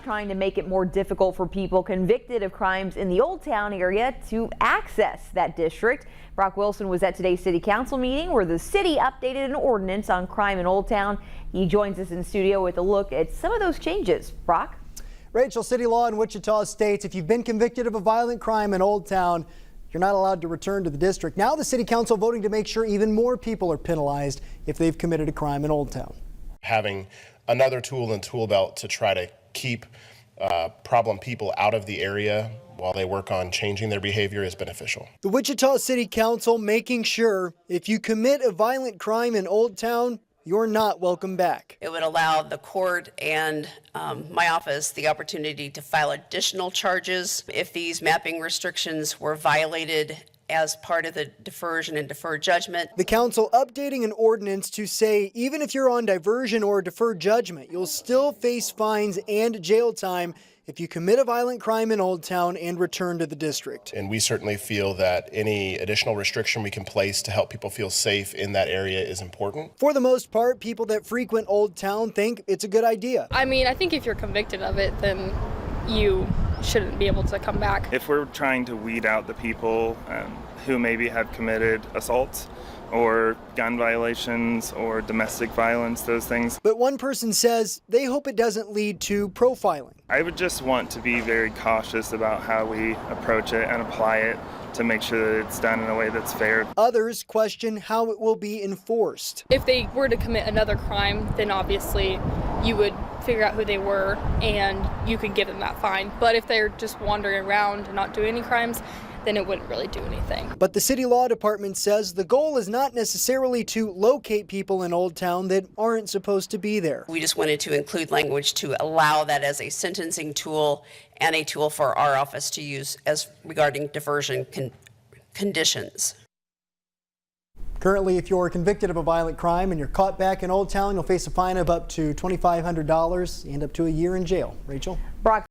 trying to make it more difficult for people convicted of crimes in the Old Town area to access that district. Brock Wilson was at today's city council meeting where the city updated an ordinance on crime in Old Town. He joins us in studio with a look at some of those changes. Brock? Rachel, city law in Wichita states if you've been convicted of a violent crime in Old Town, you're not allowed to return to the district. Now the city council voting to make sure even more people are penalized if they've committed a crime in Old Town. Having another tool in the tool belt to try to keep problem people out of the area while they work on changing their behavior is beneficial. The Wichita City Council making sure if you commit a violent crime in Old Town, you're not welcome back. It would allow the court and my office the opportunity to file additional charges if these mapping restrictions were violated as part of the diversion and deferred judgment. The council updating an ordinance to say even if you're on diversion or deferred judgment, you'll still face fines and jail time if you commit a violent crime in Old Town and return to the district. And we certainly feel that any additional restriction we can place to help people feel safe in that area is important. For the most part, people that frequent Old Town think it's a good idea. I mean, I think if you're convicted of it, then you shouldn't be able to come back. If we're trying to weed out the people who maybe have committed assaults or gun violations or domestic violence, those things. But one person says they hope it doesn't lead to profiling. I would just want to be very cautious about how we approach it and apply it to make sure that it's done in a way that's fair. Others question how it will be enforced. If they were to commit another crime, then obviously you would figure out who they were and you could give them that fine. But if they're just wandering around and not doing any crimes, then it wouldn't really do anything. But the city law department says the goal is not necessarily to locate people in Old Town that aren't supposed to be there. We just wanted to include language to allow that as a sentencing tool and a tool for our office to use as regarding diversion conditions. Currently, if you're convicted of a violent crime and you're caught back in Old Town, you'll face a fine of up to $2,500 and up to a year in jail. Rachel? Brock